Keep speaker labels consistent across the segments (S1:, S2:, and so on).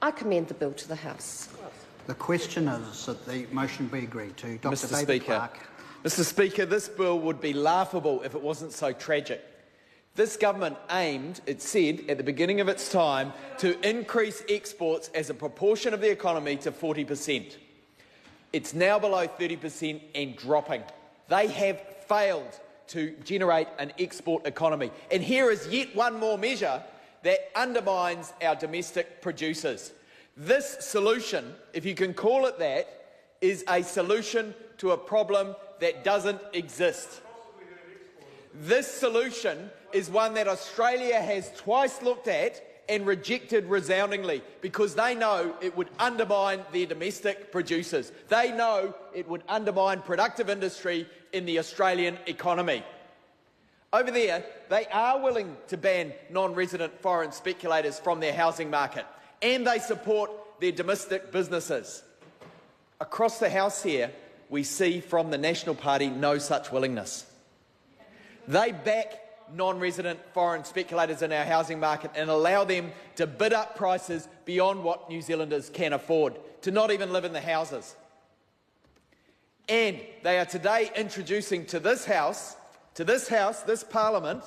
S1: I commend the bill to the House.
S2: The question is that the motion be agreed to. Dr. David Clark.
S3: Mr Speaker, this bill would be laughable if it wasn't so tragic. This government aimed, it said at the beginning of its time, to increase exports as a proportion of the economy to 40%. It's now below 30% and dropping. They have failed to generate an export economy. And here is yet one more measure that undermines our domestic producers. This solution, if you can call it that, is a solution to a problem that doesn't exist. This solution is one that Australia has twice looked at and rejected resoundingly because they know it would undermine their domestic producers. They know it would undermine productive industry in the Australian economy. Over there, they are willing to ban non-resident foreign speculators from their housing market, and they support their domestic businesses. Across the House here, we see from the National Party no such willingness. They back non-resident foreign speculators in our housing market and allow them to bid up prices beyond what New Zealanders can afford, to not even live in the houses. And they are today introducing to this Parliament,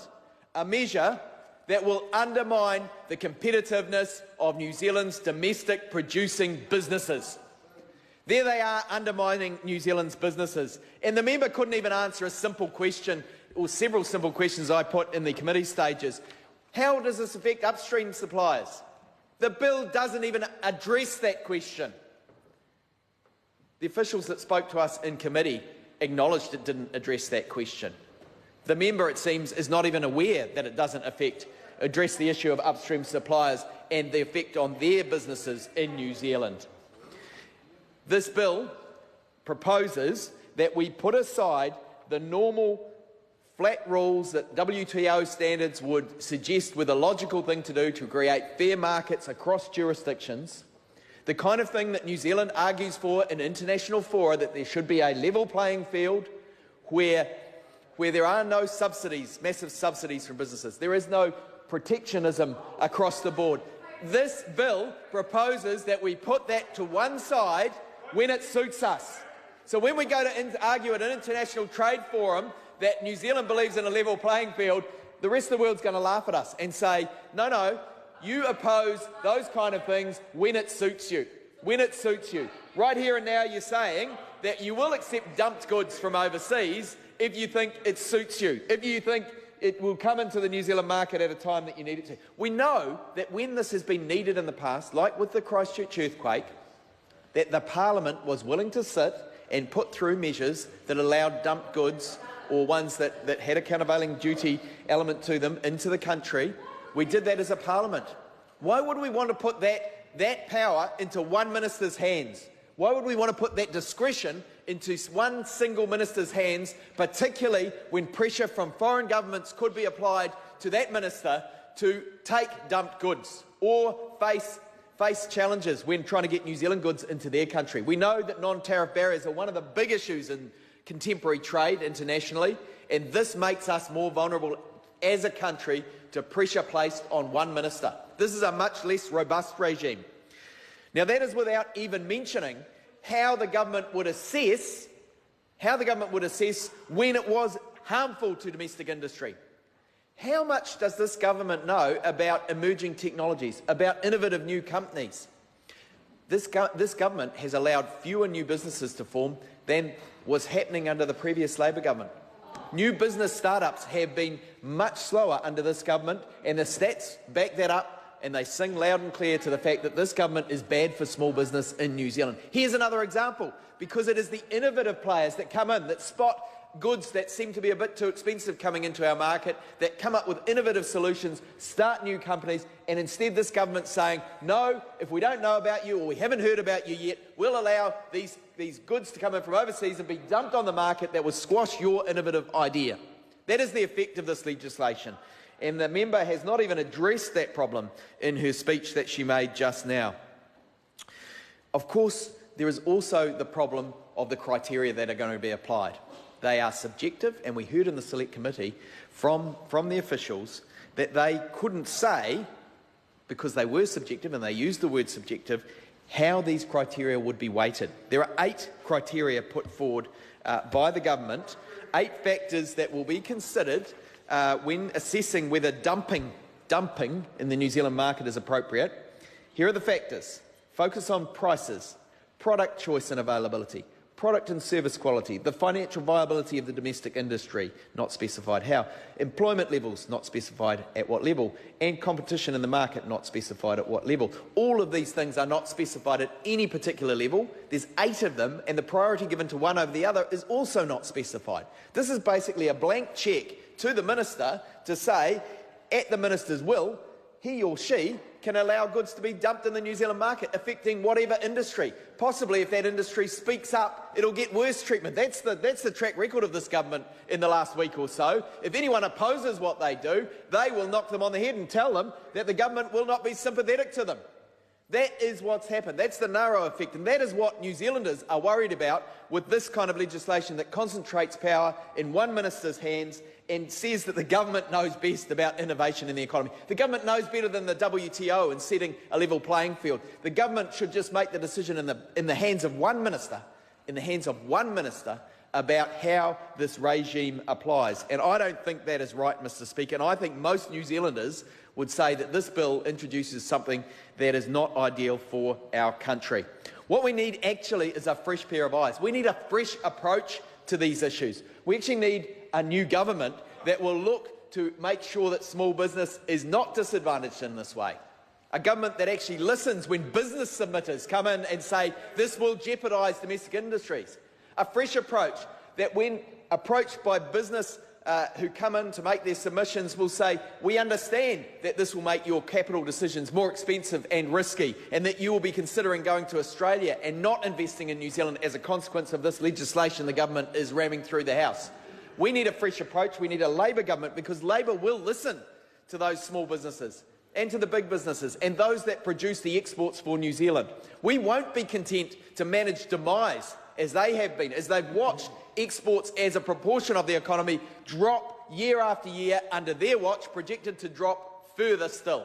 S3: a measure that will undermine the competitiveness of New Zealand's domestic producing businesses. There they are, undermining New Zealand's businesses. And the member couldn't even answer a simple question, or several simple questions I put in the committee stages. How does this affect upstream suppliers? The bill doesn't even address that question. The officials that spoke to us in committee acknowledged it didn't address that question. The member, it seems, is not even aware that it doesn't address the issue of upstream suppliers and the effect on their businesses in New Zealand. This bill proposes that we put aside the normal flat rules that WTO standards would suggest were the logical thing to do to create fair markets across jurisdictions, the kind of thing that New Zealand argues for in international fora, that there should be a level playing field where there are no subsidies, massive subsidies from businesses. There is no protectionism across the board. This bill proposes that we put that to one side when it suits us. So when we go to argue at an international trade forum that New Zealand believes in a level playing field, the rest of the world's going to laugh at us and say, no, you oppose those kind of things when it suits you. When it suits you. Right here and now you're saying that you will accept dumped goods from overseas if you think it suits you, if you think it will come into the New Zealand market at a time that you need it to. We know that when this has been needed in the past, like with the Christchurch earthquake, that the Parliament was willing to sit and put through measures that allowed dumped goods or ones that had a countervailing duty element to them into the country. We did that as a Parliament. Why would we want to put that power into one minister's hands? Why would we want to put that discretion into one single minister's hands, particularly when pressure from foreign governments could be applied to that minister to take dumped goods or face challenges when trying to get New Zealand goods into their country? We know that non-tariff barriers are one of the big issues in contemporary trade internationally, and this makes us more vulnerable as a country to pressure placed on one minister. This is a much less robust regime. Now, that is without even mentioning how the government would assess when it was harmful to domestic industry. How much does this government know about emerging technologies, about innovative new companies? This government has allowed fewer new businesses to form than was happening under the previous Labor government. New business startups have been much slower under this government, and the stats back that up, and they sing loud and clear to the fact that this government is bad for small business in New Zealand. Here's another example, because it is the innovative players that come in, that spot goods that seem to be a bit too expensive coming into our market, that come up with innovative solutions, start new companies, and instead this government's saying, no, if we don't know about you or we haven't heard about you yet, we'll allow these goods to come in from overseas and be dumped on the market that will squash your innovative idea. That is the effect of this legislation. And the member has not even addressed that problem in her speech that she made just now. Of course, there is also the problem of the criteria that are going to be applied. They are subjective, and we heard in the Select Committee from the officials that they couldn't say because they were subjective and they used the word subjective, how these criteria would be weighted. There are 8 criteria put forward by the government, 8 factors that will be considered when assessing whether dumping in the New Zealand market is appropriate. Here are the factors. Focus on prices, product choice and availability, product and service quality, the financial viability of the domestic industry, not specified how, employment levels, not specified at what level, and competition in the market, not specified at what level. All of these things are not specified at any particular level. There's 8 of them, and the priority given to one over the other is also not specified. This is basically a blank cheque to the minister to say, at the minister's will, he or she can allow goods to be dumped in the New Zealand market, affecting whatever industry. Possibly, if that industry speaks up, it'll get worse treatment. That's the track record of this government in the last week or so. If anyone opposes what they do, they will knock them on the head and tell them that the government will not be sympathetic to them. That is what's happened. That's the narrow effect, and that is what New Zealanders are worried about with this kind of legislation that concentrates power in one minister's hands and says that the government knows best about innovation in the economy. The government knows better than the WTO in setting a level playing field. The government should just make the decision in the hands of one minister, about how this regime applies. And I don't think that is right, Mr. Speaker, and I think most New Zealanders would say that this bill introduces something that is not ideal for our country. What we need actually is a fresh pair of eyes. We need a fresh approach to these issues. We actually need a new government that will look to make sure that small business is not disadvantaged in this way. A government that actually listens when business submitters come in and say this will jeopardise domestic industries. A fresh approach that when approached by business who come in to make their submissions will say, we understand that this will make your capital decisions more expensive and risky, and that you will be considering going to Australia and not investing in New Zealand as a consequence of this legislation the government is ramming through the House. We need a fresh approach. We need a Labor government, because Labor will listen to those small businesses and to the big businesses and those that produce the exports for New Zealand. We won't be content to manage demise as they have been, as they've watched exports as a proportion of the economy drop year after year under their watch, projected to drop further still.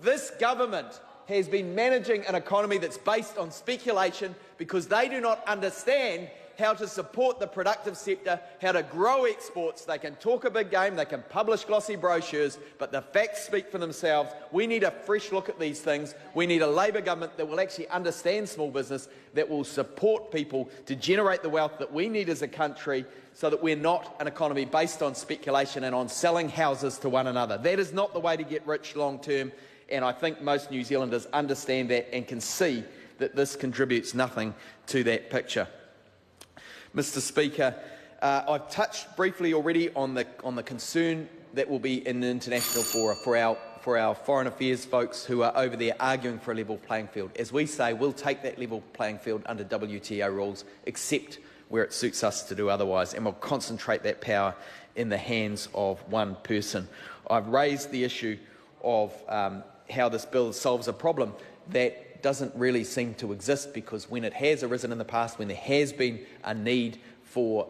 S3: This government has been managing an economy that's based on speculation because they do not understand how to support the productive sector, how to grow exports. They can talk a big game, they can publish glossy brochures, but the facts speak for themselves. We need a fresh look at these things. We need a Labor government that will actually understand small business, that will support people to generate the wealth that we need as a country, so that we're not an economy based on speculation and on selling houses to one another. That is not the way to get rich long term, and I think most New Zealanders understand that and can see that this contributes nothing to that picture. Mr. Speaker, I've touched briefly already on the concern that will be in the international fora for our foreign affairs folks who are over there arguing for a level playing field. As we say, we'll take that level playing field under WTO rules, except where it suits us to do otherwise, and we'll concentrate that power in the hands of one person. I've raised the issue of how this bill solves a problem that doesn't really seem to exist, because when it has arisen in the past, when there has been a need for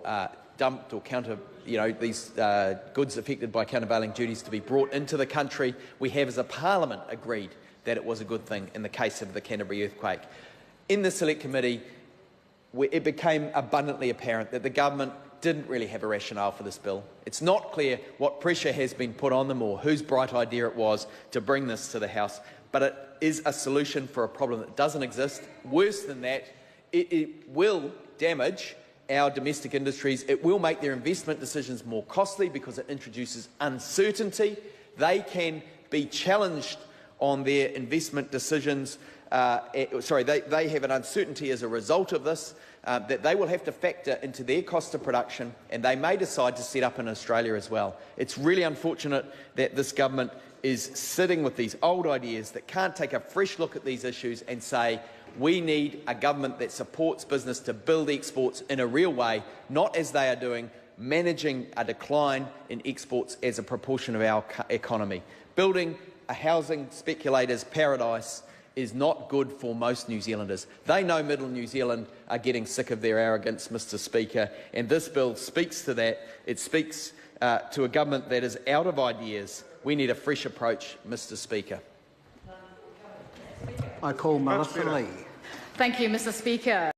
S3: dumped or these goods affected by countervailing duties to be brought into the country, we have as a parliament agreed that it was a good thing in the case of the Canterbury earthquake. In the Select Committee, it became abundantly apparent that the government didn't really have a rationale for this bill. It's not clear what pressure has been put on them or whose bright idea it was to bring this to the House, but it is a solution for a problem that doesn't exist. Worse than that, it will damage our domestic industries. It will make their investment decisions more costly because it introduces uncertainty. They can be challenged on their investment decisions. They have an uncertainty as a result of this that they will have to factor into their cost of production, and they may decide to set up in Australia as well. It's really unfortunate that this government is sitting with these old ideas that can't take a fresh look at these issues and say, we need a government that supports business to build exports in a real way, not as they are doing, managing a decline in exports as a proportion of our economy. Building a housing speculator's paradise is not good for most New Zealanders. They know Middle New Zealand are getting sick of their arrogance, Mr. Speaker, and this bill speaks to that. It speaks to a government that is out of ideas. We need a fresh approach, Mr. Speaker.
S2: I call Melissa Lee.
S4: Thank you, Mr. Speaker.